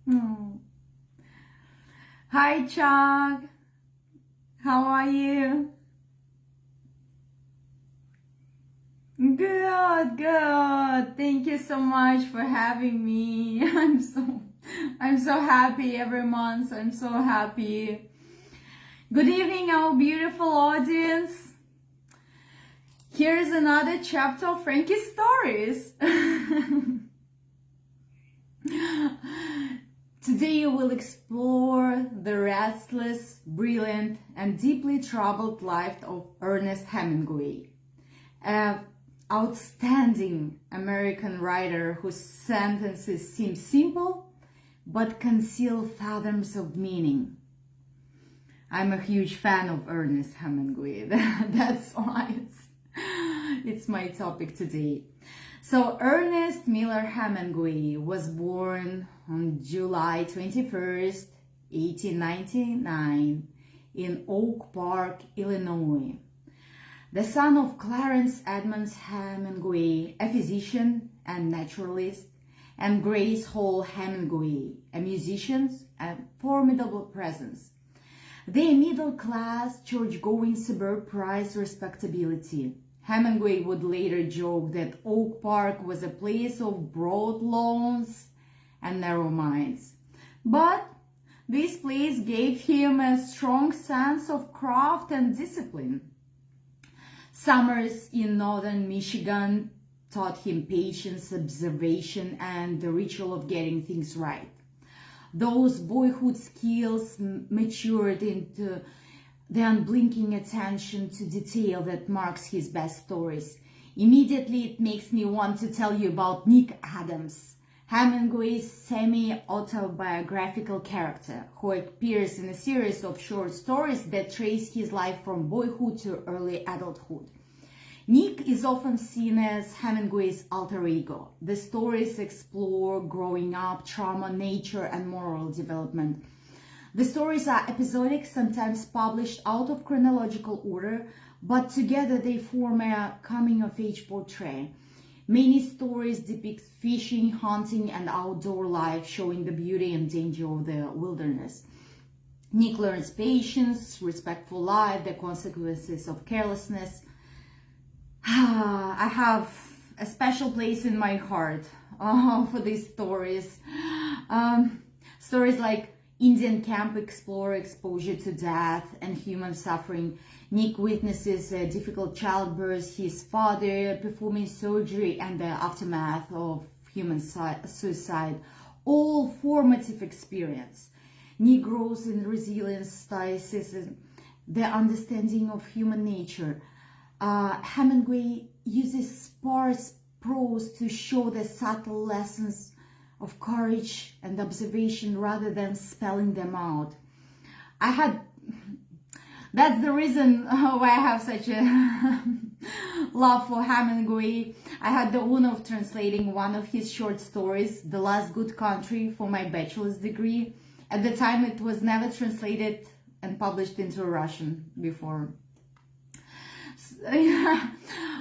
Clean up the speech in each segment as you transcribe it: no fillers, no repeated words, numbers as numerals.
Oh. Hi, Chuck. How are you? Good, good. Thank you so much for having me. I'm so happy every month. I'm so happy. Good evening, our beautiful audience. Here's another chapter of Frankie's stories. Today we will explore the restless, brilliant, and deeply troubled life of Ernest Hemingway, an outstanding American writer whose sentences seem simple but conceal fathoms of meaning. I'm a huge fan of Ernest Hemingway. That's why it's my topic today. So Ernest Miller Hemingway was born on July 21st, 1899 in Oak Park, Illinois. The son of Clarence Edmonds Hemingway, a physician and naturalist, and Grace Hall Hemingway, a musician and formidable presence. Their middle-class, church-going suburb prized respectability. Hemingway would later joke that Oak Park was a place of broad lawns and narrow minds. But this place gave him a strong sense of craft and discipline. Summers in northern Michigan taught him patience, observation, and the ritual of getting things right. Those boyhood skills matured into the unblinking attention to detail that marks his best stories. Immediately, it makes me want to tell you about Nick Adams, Hemingway's semi-autobiographical character, who appears in a series of short stories that trace his life from boyhood to early adulthood. Nick is often seen as Hemingway's alter ego. The stories explore growing up, trauma, nature, and moral development. The stories are episodic, sometimes published out of chronological order, but together they form a coming-of-age portrait. Many stories depict fishing, hunting, and outdoor life, showing the beauty and danger of the wilderness. Nick learns patience, respect for life, the consequences of carelessness. I have a special place in my heart for these stories. Stories like Indian Camp explore exposure to death and human suffering. Nick witnesses a difficult childbirth, his father performing surgery, and the aftermath of human suicide. All formative experience. Nick grows in resilience, stoicism, the understanding of human nature. Hemingway uses sparse prose to show the subtle lessons of courage and observation rather than spelling them out. That's the reason why I have such a love for Hemingway. I had the honor of translating one of his short stories, The Last Good Country, for my bachelor's degree. At the time, it was never translated and published into Russian before.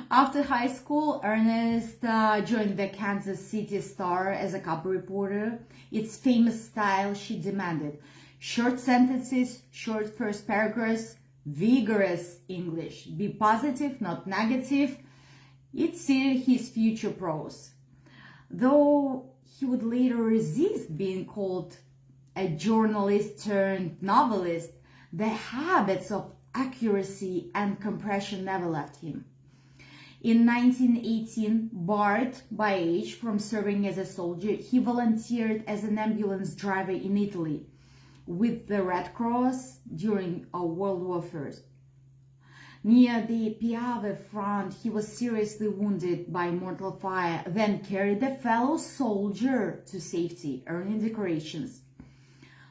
After high school, Ernest joined the Kansas City Star as a cub reporter. Its famous style she demanded. Short sentences, short first paragraphs, vigorous English. Be positive, not negative. It suited his future prose. Though he would later resist being called a journalist turned novelist, the habits of accuracy and compression never left him. In 1918, barred by age from serving as a soldier, he volunteered as an ambulance driver in Italy with the Red Cross during World War I. Near the Piave front, he was seriously wounded by mortar fire, then carried a fellow soldier to safety, earning decorations.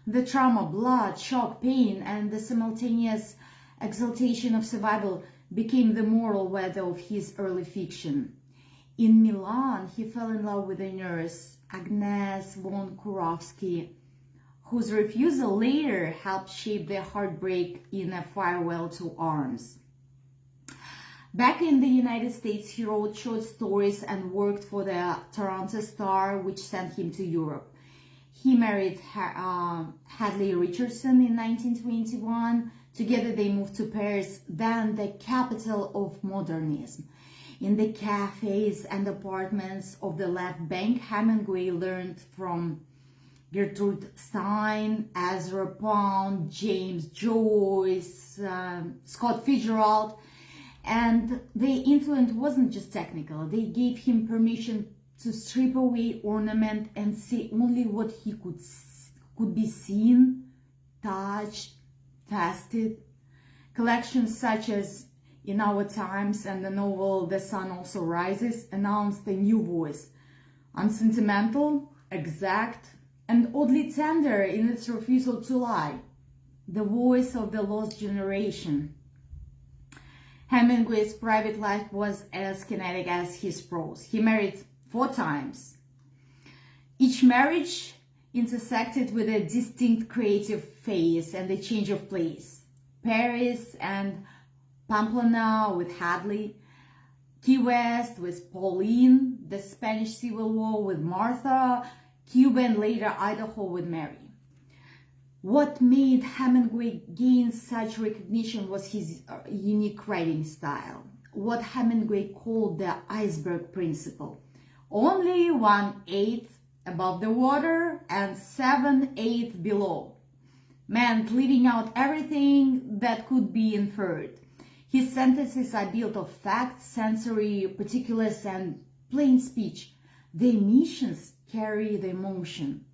The trauma, blood, shock, pain, and the simultaneous exaltation of survival became the moral weather of his early fiction. In Milan, he fell in love with a nurse, Agnes von Kurowski, whose refusal later helped shape their heartbreak in A Farewell to Arms. Back in the United States, he wrote short stories and worked for the Toronto Star, which sent him to Europe. He married Hadley Richardson in 1921. Together they moved to Paris, then the capital of modernism. In the cafes and apartments of the left bank, Hemingway learned from Gertrude Stein, Ezra Pound, James Joyce, Scott Fitzgerald, and their influence wasn't just technical. They gave him permission to strip away ornament and see only what he could be seen, touched, tasted. Collections such as In Our Times and the novel The Sun Also Rises announced a new voice, unsentimental, exact, and oddly tender in its refusal to lie, the voice of the lost generation. Hemingway's private life was as kinetic as his prose. He married 4 times. Each marriage intersected with a distinct creative phase and a change of place. Paris and Pamplona with Hadley, Key West with Pauline, the Spanish Civil War with Martha, Cuba and later Idaho with Mary. What made Hemingway gain such recognition was his unique writing style, what Hemingway called the iceberg principle. Only 1/8 above the water and 7/8 below meant leaving out everything that could be inferred. His sentences are built of facts, sensory particulars, and plain speech. The emissions carry the emotion.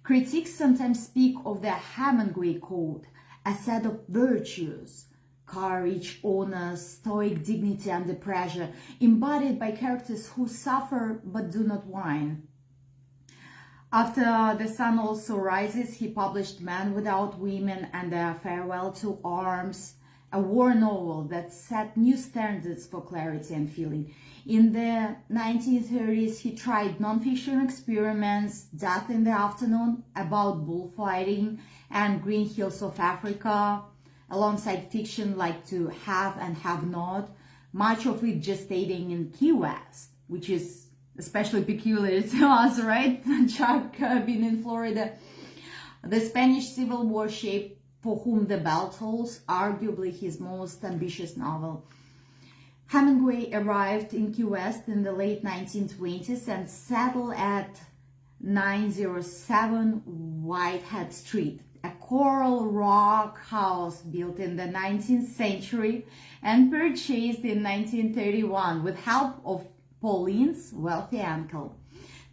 Critics sometimes speak of the Hemingway Code, a set of virtues: courage, honor, stoic dignity under pressure, embodied by characters who suffer but do not whine. After The Sun Also Rises, he published Men Without Women and Their Farewell to Arms, a war novel that set new standards for clarity and feeling. In the 1930s, he tried non-fiction experiments, Death in the Afternoon, about bullfighting, and Green Hills of Africa, alongside fiction like To Have and Have Not, much of it gestating in Key West, which is especially peculiar to us, right? Chuck being in Florida. The Spanish Civil War shaped For Whom the Bell Tolls, arguably his most ambitious novel. Hemingway arrived in Key West in the late 1920s and settled at 907 Whitehead Street, a coral rock house built in the 19th century and purchased in 1931 with help of Pauline's wealthy uncle.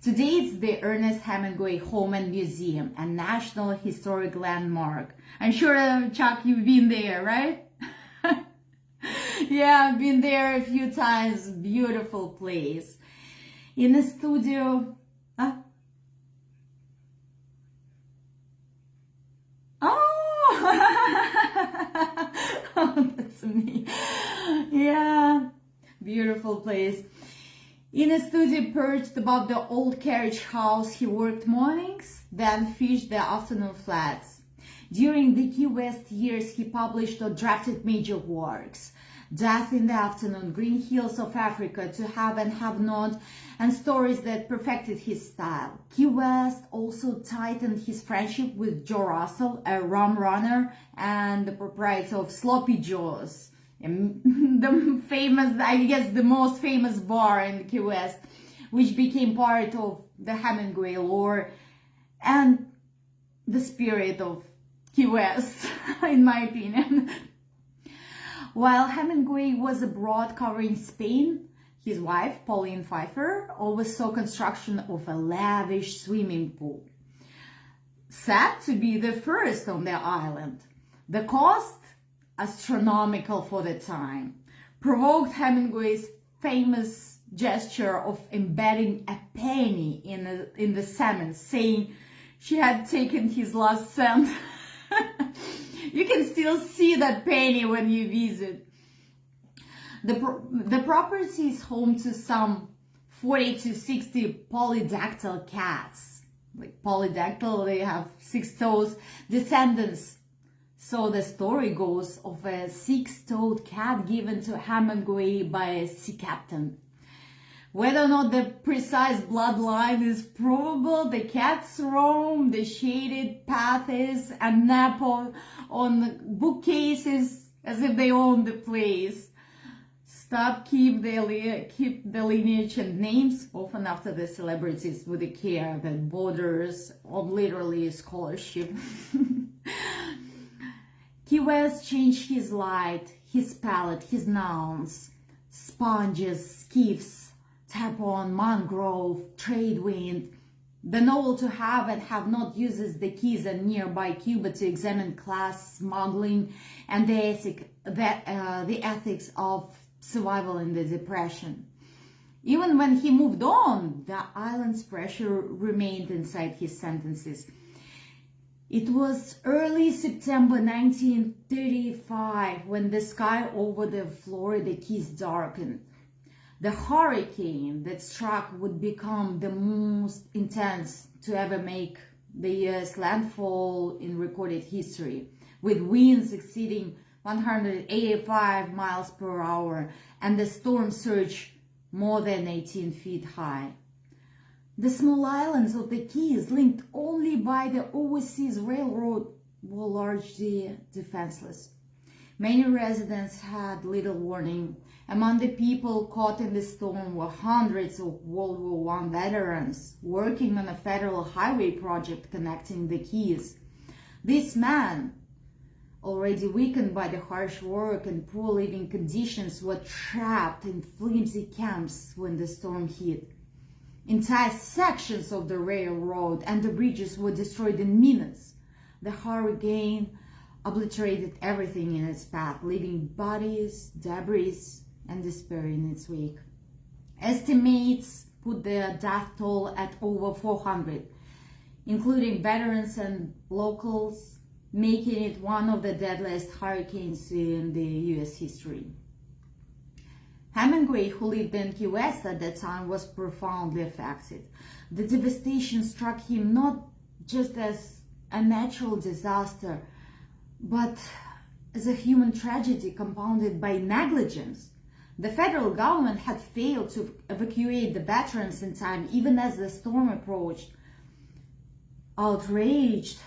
Today it's the Ernest Hemingway Home and Museum, a National Historic Landmark. I'm sure, Chuck, you've been there, right? Yeah, I've been there a few times. Beautiful place. In the studio... Oh, oh, that's me. Yeah, beautiful place. In a studio perched above the old carriage house, he worked mornings, then fished the afternoon flats. During the Key West years, he published or drafted major works: Death in the Afternoon, Green Hills of Africa, To Have and Have Not, and stories that perfected his style. Key West also tightened his friendship with Joe Russell, a rum runner and the proprietor of Sloppy Joe's, the famous, I guess, the most famous bar in Key West, which became part of the Hemingway lore and the spirit of Key West, in my opinion. While Hemingway was abroad covering Spain, his wife, Pauline Pfeiffer, oversaw construction of a lavish swimming pool, said to be the first on the island. The cost, astronomical for the time, provoked Hemingway's famous gesture of embedding a penny in the cement, saying she had taken his last cent. You can still see that penny when you visit. The property is home to some 40 to 60 polydactyl cats. Like polydactyl, they have 6 toes. Descendants, so the story goes, of a 6-toed cat given to Hemingway by a sea captain. Whether or not the precise bloodline is probable, the cats roam the shaded paths and nap on bookcases as if they own the place. Keep the lineage and names, often after the celebrities, with a care that borders on literally scholarship. Key West changed his light, his palette, his nouns, sponges, skiffs, tarpon, mangrove, trade wind. The novel to have and have not uses the keys and nearby Cuba to examine class smuggling and the ethics of survival in the Depression. Even when he moved on, the island's pressure remained inside his sentences. It was early September 1935 when the sky over the Florida Keys darkened. The hurricane that struck would become the most intense to ever make the U.S. landfall in recorded history, with winds exceeding 185 miles per hour and the storm surge more than 18 feet high. The small islands of the Keys, linked only by the overseas railroad, were largely defenseless. Many residents had little warning. Among the people caught in the storm were hundreds of World War I veterans working on a federal highway project connecting the Keys. These men, already weakened by the harsh work and poor living conditions, were trapped in flimsy camps when the storm hit. Entire sections of the railroad and the bridges were destroyed in minutes. The hurricane obliterated everything in its path, leaving bodies, debris, and despair in its wake. Estimates put the death toll at over 400, including veterans and locals, making it one of the deadliest hurricanes in the U.S. history. Hemingway, who lived in Key West at that time, was profoundly affected. The devastation struck him not just as a natural disaster, but as a human tragedy compounded by negligence. The federal government had failed to evacuate the veterans in time, even as the storm approached. Outraged,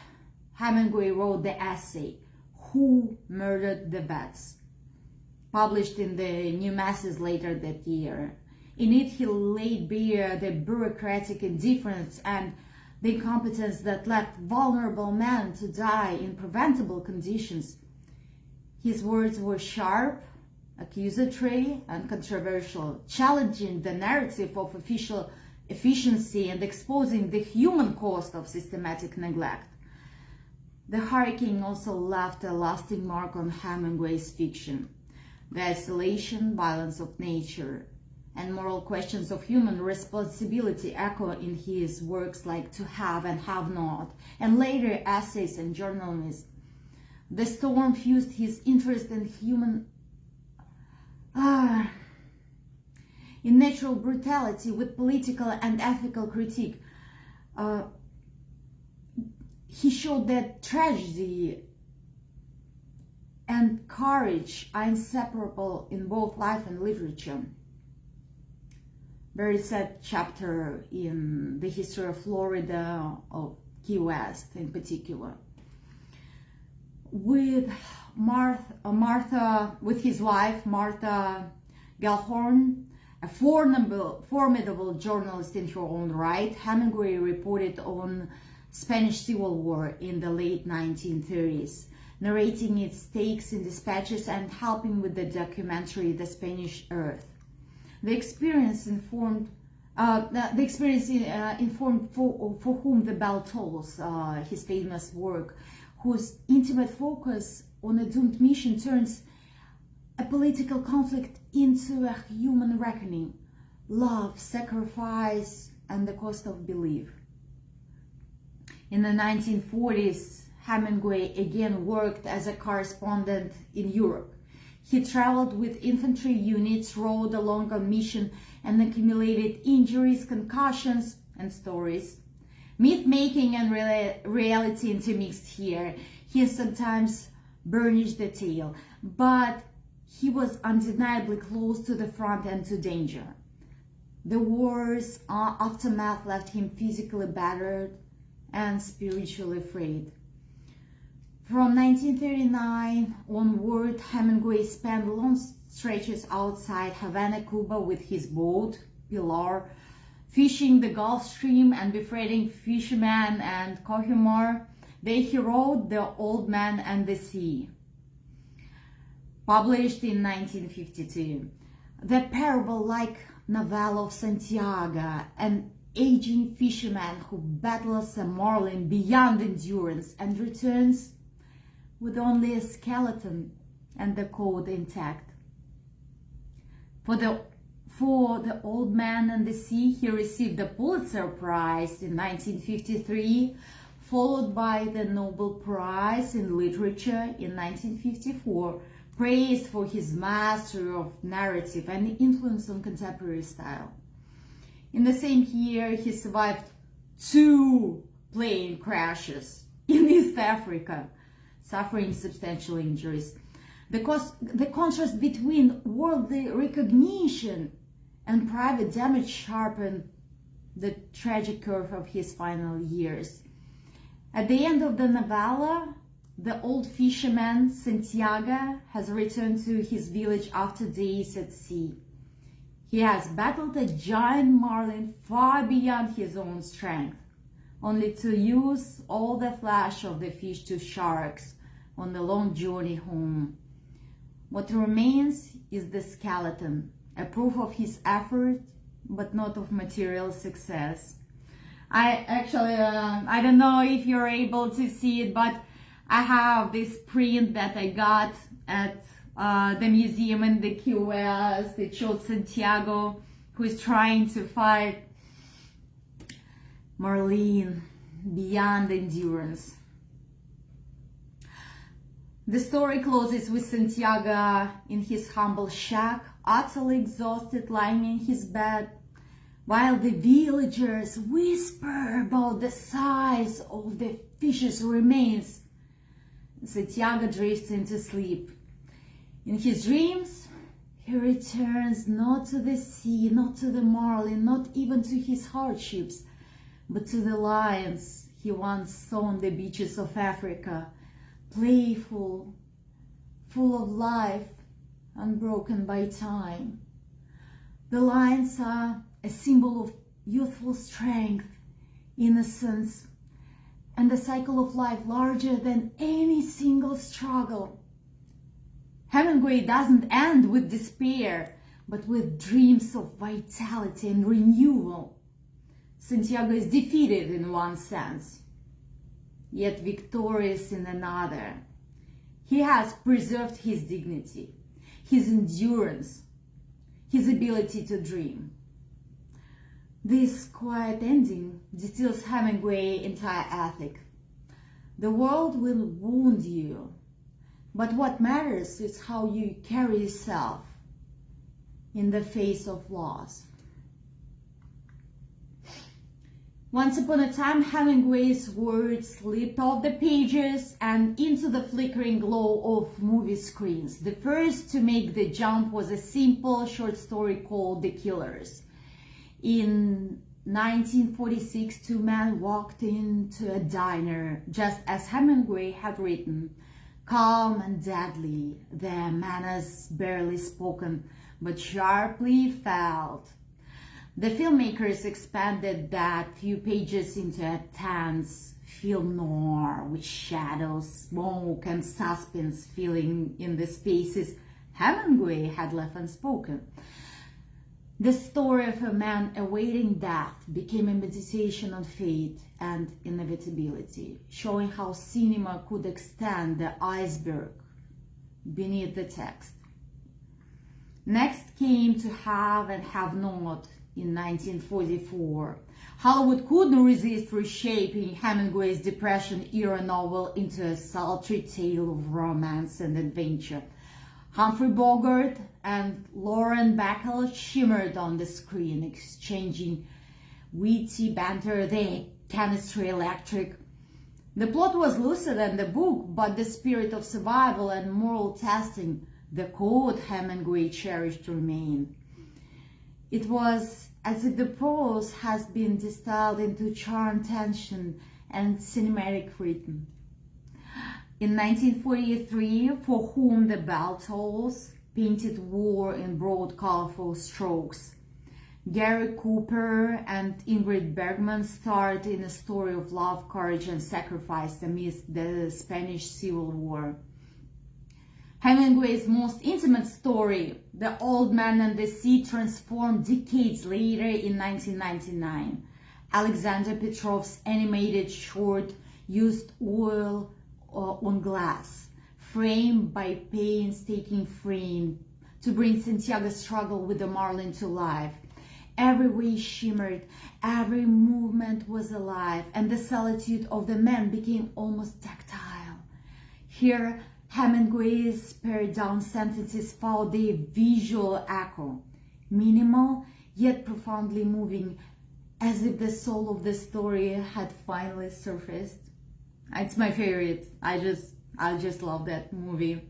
Hemingway wrote the essay, "Who Murdered the Vets?" published in the New Masses later that year. In it, he laid bare the bureaucratic indifference and the incompetence that left vulnerable men to die in preventable conditions. His words were sharp, accusatory, and controversial, challenging the narrative of official efficiency and exposing the human cost of systematic neglect. The hurricane also left a lasting mark on Hemingway's fiction. The isolation, violence of nature, and moral questions of human responsibility echo in his works like To Have and Have Not, and later essays and journalism. The storm fused his interest in in natural brutality with political and ethical critique. He showed that tragedy and courage are inseparable in both life and literature. Very sad chapter in the history of Florida, of Key West in particular. With with his wife Martha Gellhorn, a formidable journalist in her own right, Hemingway reported on Spanish Civil War in the late 1930s, narrating its stakes in dispatches and helping with the documentary The Spanish Earth. The experience informed for whom the bell tolls, his famous work, whose intimate focus on a doomed mission turns a political conflict into a human reckoning, love, sacrifice, and the cost of belief. In the 1940s, Hemingway again worked as a correspondent in Europe. He traveled with infantry units, rode along on mission, and accumulated injuries, concussions, and stories. Myth-making and reality intermixed here. He sometimes burnished the tale, but he was undeniably close to the front and to danger. The war's aftermath left him physically battered and spiritually frayed. From 1939 onward, Hemingway spent long stretches outside Havana, Cuba with his boat, Pilar, fishing the Gulf Stream and befriending fishermen and Kohimar. There he wrote The Old Man and the Sea, published in 1952. The parable-like novel of Santiago, an aging fisherman who battles a marlin beyond endurance and returns with only a skeleton and the code intact. For the Old Man and the Sea, he received the Pulitzer Prize in 1953, followed by the Nobel Prize in Literature in 1954, praised for his mastery of narrative and influence on contemporary style. In the same year, he survived 2 plane crashes in East Africa, suffering substantial injuries. The contrast between worldly recognition and private damage sharpened the tragic curve of his final years. At the end of the novella, the old fisherman, Santiago, has returned to his village after days at sea. He has battled a giant marlin far beyond his own strength, only to lose all the flesh of the fish to sharks on the long journey home. What remains is the skeleton, a proof of his effort, but not of material success. I don't know if you're able to see it, but I have this print that I got at the museum in the Key West. It showed Santiago, who is trying to fight marlin beyond endurance. The story closes with Santiago in his humble shack, utterly exhausted, lying in his bed, while the villagers whisper about the size of the fish's remains. Santiago drifts into sleep. In his dreams, he returns not to the sea, not to the marlin, not even to his hardships, but to the lions he once saw on the beaches of Africa, playful, full of life, unbroken by time. The lions are a symbol of youthful strength, innocence, and the cycle of life larger than any single struggle. Hemingway doesn't end with despair, but with dreams of vitality and renewal. Santiago is defeated in one sense, yet victorious in another. He has preserved his dignity, his endurance, his ability to dream. This quiet ending distills Hemingway's entire ethic. The world will wound you, but what matters is how you carry yourself in the face of loss. Once upon a time, Hemingway's words slipped off the pages and into the flickering glow of movie screens. The first to make the jump was a simple short story called The Killers. In 1946, 2 men walked into a diner, just as Hemingway had written, calm and deadly, their manners barely spoken, but sharply felt. The filmmakers expanded that few pages into a tense film noir with shadows, smoke, and suspense filling in the spaces Hemingway had left unspoken. The story of a man awaiting death became a meditation on fate and inevitability, showing how cinema could extend the iceberg beneath the text. Next came To Have and Have Not in 1944. Hollywood couldn't resist reshaping Hemingway's Depression-era novel into a sultry tale of romance and adventure. Humphrey Bogart and Lauren Bacall shimmered on the screen, exchanging witty banter, their chemistry electric. The plot was looser than the book, but the spirit of survival and moral testing, the code Hemingway cherished, remained. It was as if the prose has been distilled into charm, tension, and cinematic rhythm. In 1943, For Whom the Bell Tolls painted war in broad, colorful strokes. Gary Cooper and Ingrid Bergman starred in a story of love, courage, and sacrifice amidst the Spanish Civil War. Hemingway's most intimate story, The Old Man and the Sea, transformed decades later in 1999. Alexander Petrov's animated short used oil on glass, frame by painstaking frame, to bring Santiago's struggle with the marlin to life. Every way shimmered, every movement was alive, and the solitude of the man became almost tactile. Here, Hemingway's pared down sentences found a visual echo, minimal yet profoundly moving, as if the soul of the story had finally surfaced. It's my favorite. I just love that movie.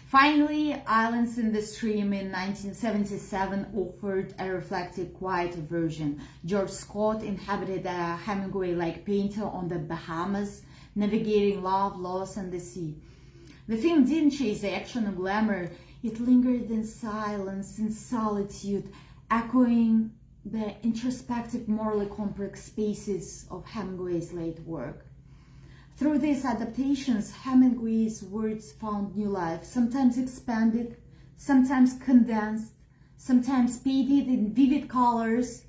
Finally, Islands in the Stream in 1977 offered a reflective, quieter version. George Scott inhabited a Hemingway-like painter on the Bahamas, navigating love, loss, and the sea. The film didn't chase action or glamour. It lingered in silence, in solitude, echoing the introspective, morally complex spaces of Hemingway's late work. Through these adaptations, Hemingway's words found new life, sometimes expanded, sometimes condensed, sometimes painted in vivid colors.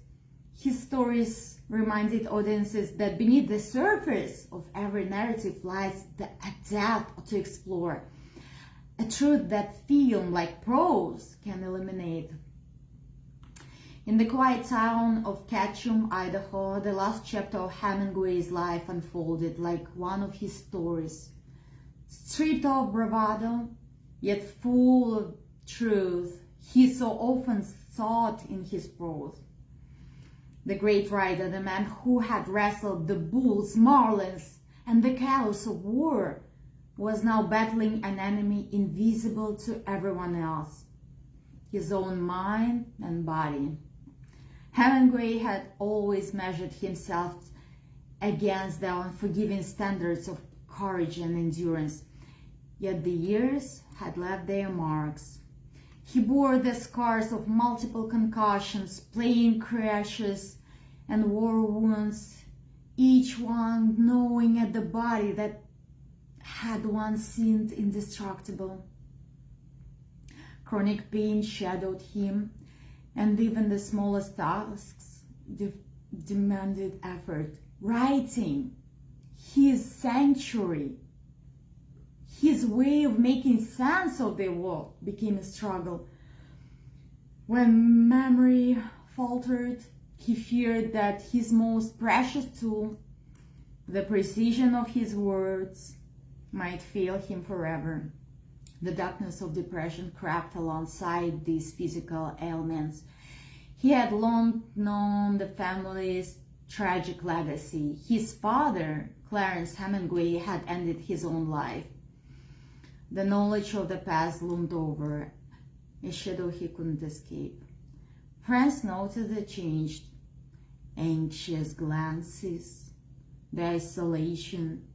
His stories reminded audiences that beneath the surface of every narrative lies a depth to explore, a truth that film, like prose, can illuminate. In the quiet town of Ketchum, Idaho, the last chapter of Hemingway's life unfolded like one of his stories. Stripped of bravado, yet full of truth, he so often sought in his prose. The great writer, the man who had wrestled the bulls, marlins, and the chaos of war, was now battling an enemy invisible to everyone else, his own mind and body. Hemingway had always measured himself against the unforgiving standards of courage and endurance, yet the years had left their marks. He bore the scars of multiple concussions, plane crashes, and war wounds, each one gnawing at the body that had once seemed indestructible. Chronic pain shadowed him, and even the smallest tasks demanded effort. Writing, his sanctuary, his way of making sense of the world, became a struggle. When memory faltered, he feared that his most precious tool, the precision of his words, might fail him forever. The darkness of depression crept alongside these physical ailments. He had long known the family's tragic legacy. His father, Clarence Hemingway, had ended his own life. The knowledge of the past loomed over, a shadow he couldn't escape. Friends noticed the change, anxious glances, the isolation,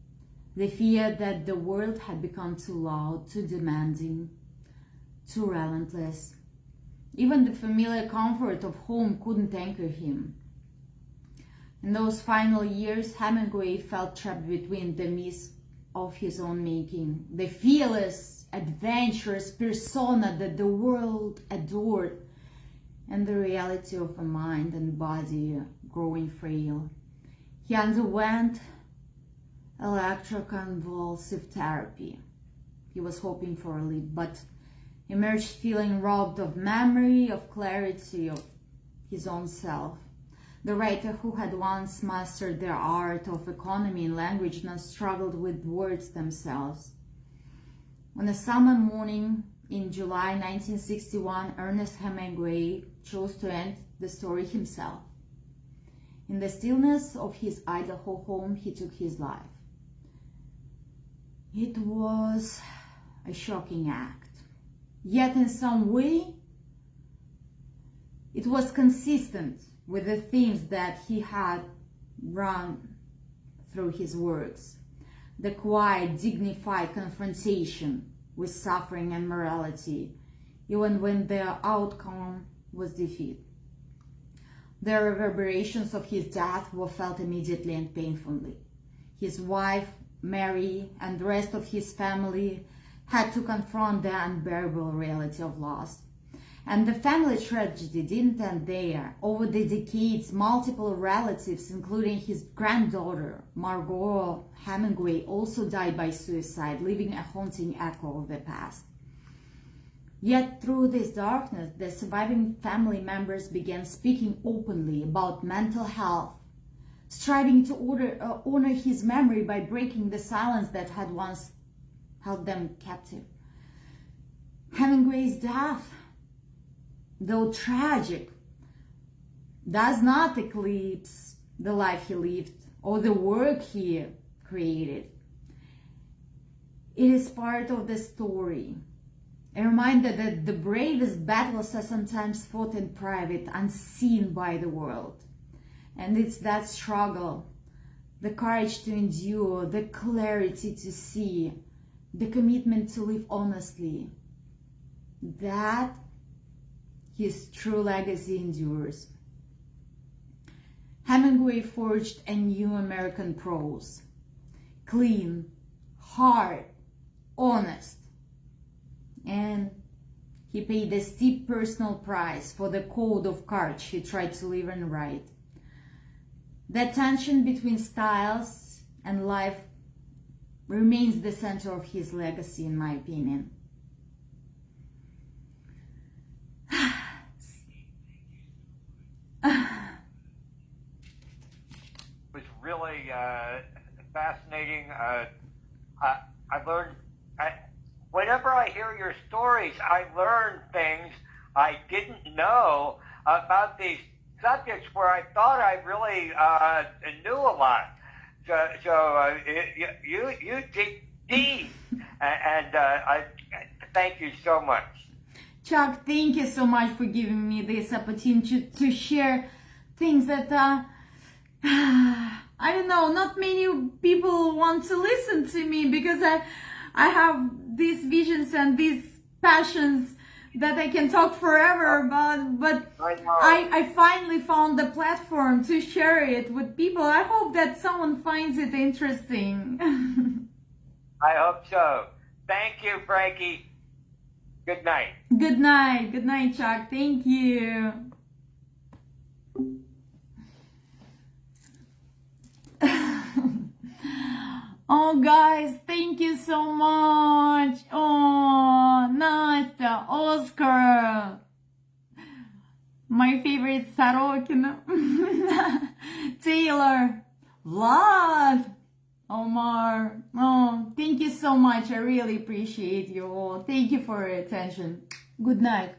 the fear that the world had become too loud, too demanding, too relentless. Even the familiar comfort of home couldn't anchor him. In those final years, Hemingway felt trapped between the myths of his own making, the fearless, adventurous persona that the world adored, and the reality of a mind and body growing frail. He underwent electroconvulsive therapy. He was hoping for relief, but emerged feeling robbed of memory, of clarity, of his own self. The writer who had once mastered the art of economy in language now struggled with words themselves. On a summer morning in July 1961, Ernest Hemingway chose to end the story himself. In the stillness of his Idaho home, he took his life. It was a shocking act, yet in some way it was consistent with the themes that he had run through his works. The quiet, dignified confrontation with suffering and morality, even when the outcome was defeat. The reverberations of his death were felt immediately and painfully. His wife, Mary, and the rest of his family had to confront the unbearable reality of loss. And the family tragedy didn't end there. Over the decades, multiple relatives, including his granddaughter, Margot Hemingway, also died by suicide, leaving a haunting echo of the past. Yet through this darkness, the surviving family members began speaking openly about mental health, striving to honor his memory by breaking the silence that had once held them captive. Hemingway's death, though tragic, does not eclipse the life he lived or the work he created. It is part of the story, a reminder that the bravest battles are sometimes fought in private, unseen by the world. And it's that struggle, the courage to endure, the clarity to see, the commitment to live honestly, that his true legacy endures. Hemingway forged a new American prose, clean, hard, honest, and he paid a steep personal price for the code of courage he tried to live and write. The tension between styles and life remains the center of his legacy, in my opinion. Was really fascinating. I learned, whenever I hear your stories, I learn things I didn't know about these subjects where I thought I really knew a lot. So you dig deep, and I thank you so much. Chuck, thank you so much for giving me this opportunity to share things that, I don't know, not many people want to listen to me, because I have these visions and these passions that I can talk forever about, but I finally found the platform to share it with people. I hope that someone finds it interesting. I hope so. Thank you, Frankie. Good night. Good night. Good night, Chuck. Thank you. Oh, guys, thank you so much. Oh, Nastya, Oscar. My favorite Sorokina. Taylor. Vlad. Omar. Oh, thank you so much. I really appreciate you all. Thank you for your attention. Good night.